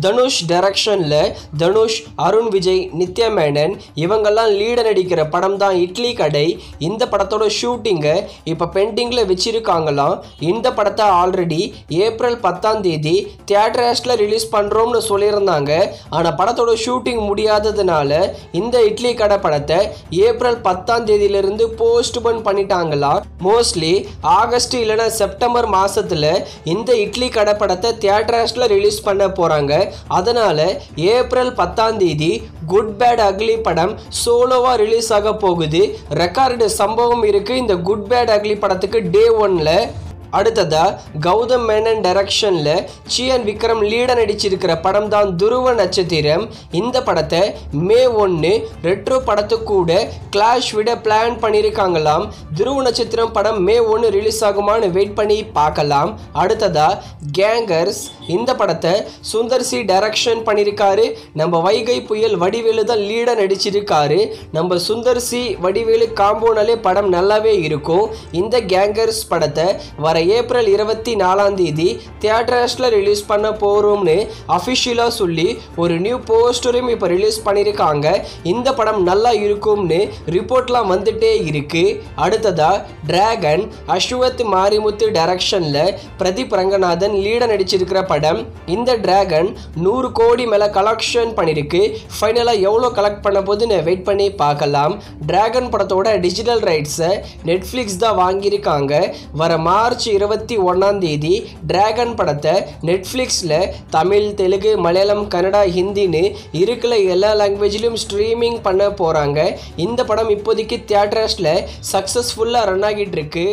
தனுஷ் டைரக்ஷன்ல தனுஷ், அருண் விஜய், நித்யா மேனன் இவங்கெல்லாம் லீட நடிக்கிற படம் தான் இட்லி கடை. இந்த படத்தோட ஷூட்டிங்கை இப்போ பெண்டிங்கில் வச்சிருக்காங்களாம். இந்த படத்தை ஆல்ரெடி ஏப்ரல் 10ஆம் தேதி தியேட்டர்ஸில் ரிலீஸ் பண்ணுறோம்னு சொல்லியிருந்தாங்க. ஆனால் படத்தோட ஷூட்டிங் முடியாததுனால இந்த இட்லி கடை படத்தை ஏப்ரல் 10ஆம் தேதியிலிருந்து போஸ்ட்போன் பண்ணிட்டாங்களாம். மோஸ்ட்லி ஆகஸ்ட் இல்லைன்னா செப்டம்பர் மாதத்தில் இந்த இட்லி கடை படத்தை தியேட்டர்ஸில் ரிலீஸ் பண்ண போகிறாங்க. அதனால ஏப்ரல் 10ஆம் தேதி குட் பேட் அக்லி படம் சோலோவா ரிலீஸ் ஆக போகுது. ரெக்கார்டு சம்பவம் இருக்கு இந்த குட் பேட் அக்லி படத்துக்கு டே 1ல. அடுத்ததா கௌதம் மேனன் டைரக்ஷன்ல சியான் விக்ரம் லீட நடிச்சிருக்கிற படம் தான் துருவ நட்சத்திரம். இந்த படத்தை மே 1 ரெட்ரோ படத்துக்கு கூட கிளாஷ் விட பிளான் பண்ணியிருக்காங்களாம். துருவ நட்சத்திரம் படம் மே 1 ரிலீஸ் ஆகுமான்னு வெயிட் பண்ணி பார்க்கலாம். அடுத்ததா கேங்கர்ஸ், இந்த படத்தை சுந்தர் சி டைரக்ஷன் பண்ணியிருக்காரு. நம்ம வைகை புயல் வடிவேலு தான் லீட நடிச்சிருக்காரு. நம்ம சுந்தர் சி வடிவேலு காம்போனாலே படம் நல்லாவே இருக்கும். இந்த கேங்கர்ஸ் படத்தை வர ஏப்ரல் 24ஆம் தேதி தியேட்டர்ஸில் ரிலீஸ் பண்ண போகிறோம்னு அஃபிஷியலாக சொல்லி ஒரு நியூ போஸ்டரையும் இப்போ ரிலீஸ் பண்ணியிருக்காங்க. இந்த படம் நல்லா இருக்கும்னு ரிப்போர்ட்லாம் வந்துட்டே இருக்கு. அடுத்ததா டிராகன், அஸ்வத் மாரிமுத்து டைரக்ஷனில் பிரதீப் ரங்கநாதன் லீட நடிச்சிருக்கிற படம். இந்த டிராகன் 100 கோடி மேலே கலெக்ஷன் பண்ணியிருக்கு. ஃபைனலாக எவ்வளோ கலெக்ட் பண்ண போதுன்னு வெயிட் பண்ணி பார்க்கலாம். டிராகன் படத்தோட டிஜிட்டல் ரைட்ஸை நெட்ஃப்ளிக்ஸ் தான் வாங்கியிருக்காங்க. வர மார்ச் 21ஆம் தேதி டிராகன் படத்தை நெட்ஃப்ளிக்ஸில் தமிழ், தெலுங்கு, மலையாளம், கன்னடா, ஹிந்தின்னு இருக்கிற எல்லா லாங்குவேஜ்லையும் ஸ்ட்ரீமிங் பண்ண போகிறாங்க. இந்த படம் இப்போதைக்கு தியேட்டர்ஸில் சக்ஸஸ்ஃபுல்லாக ரன் ஆகிட்டு இருக்கு.